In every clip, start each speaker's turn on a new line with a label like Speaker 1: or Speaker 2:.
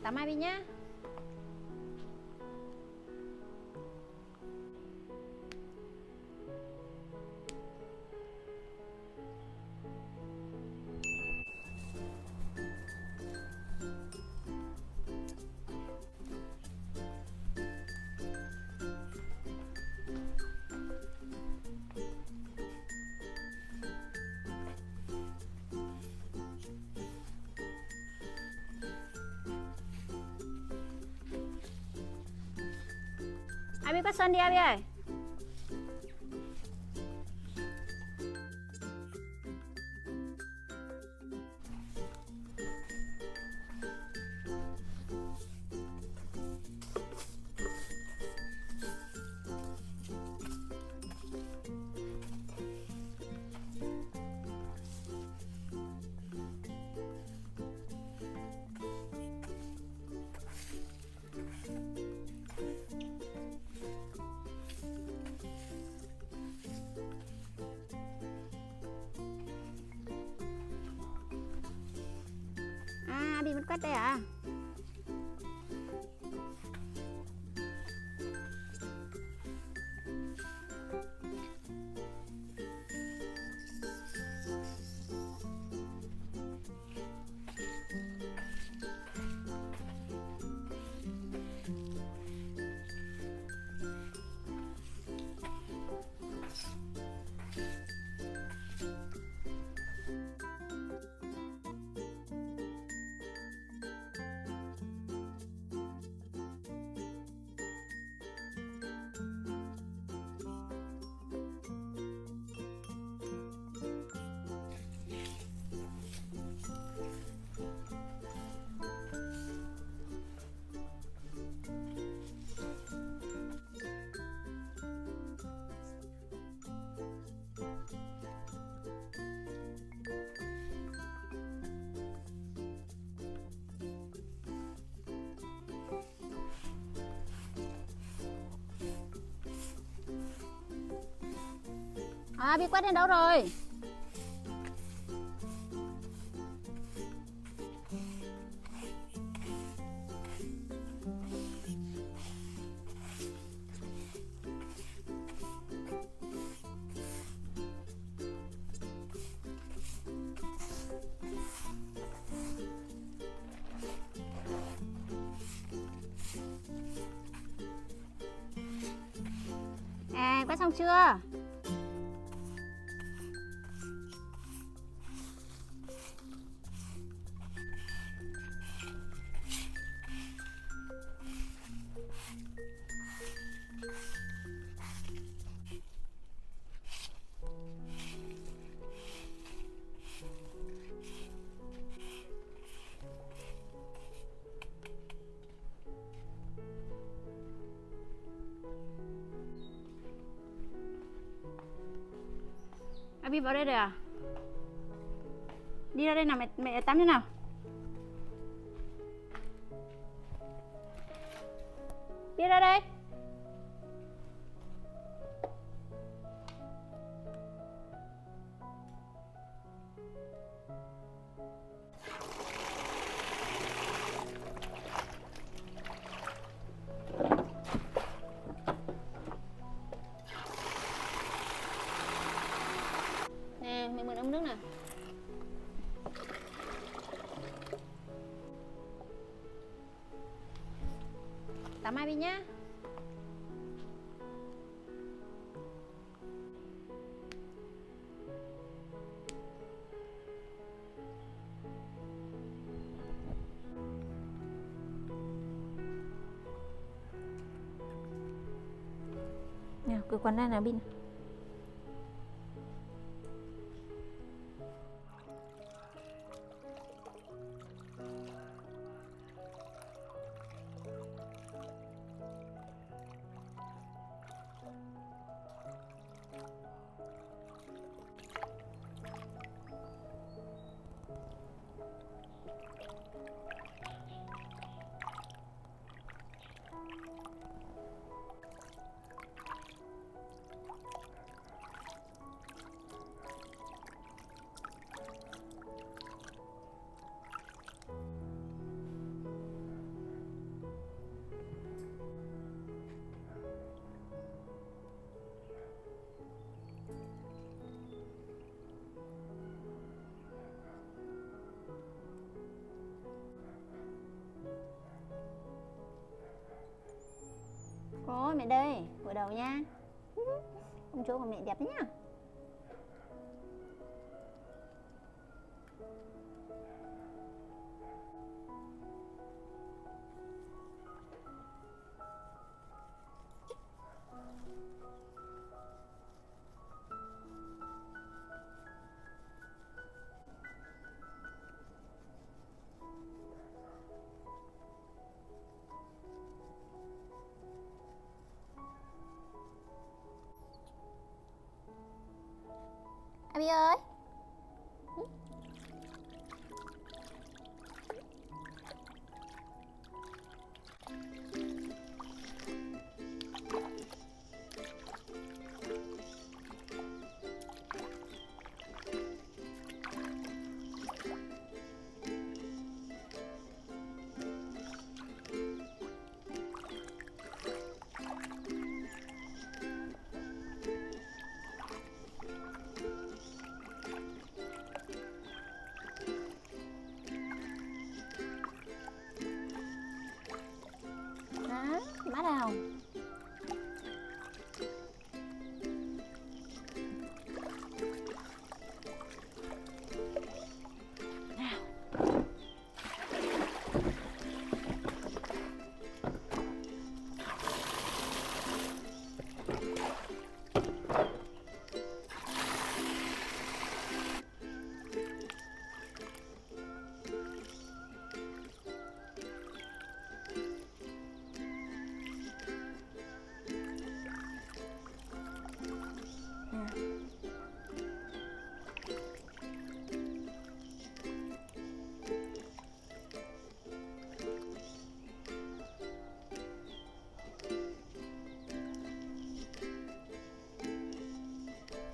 Speaker 1: Tắm Abi nhá. Abi quét sân đi Abi ơi. Abi vẫn quét đây à? Abi quét đến đâu rồi? Quét xong chưa? Abi vào đây rồi à? Đi ra đây nào, mẹ tắm thế nào. Đi ra đây. Nè, mẹ mượn ấm nước nè. Tắm Abi nhá. Nào, cứ quấn ra nào Bin. thôi mẹ đây, gội đầu nha. Công chúa của mẹ đẹp đấy nhá. Abi ơi. Đó, bắt đầu.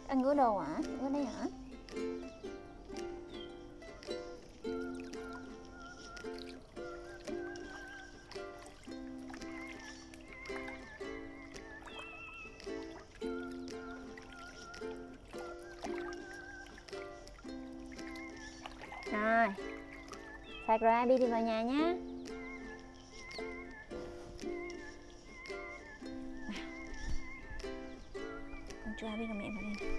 Speaker 1: Ăn gối đồ hả? Gối đây hả? Rồi. Sạc rồi Abi đi vào nhà nhé. Con cho Abi và mẹ vào đây.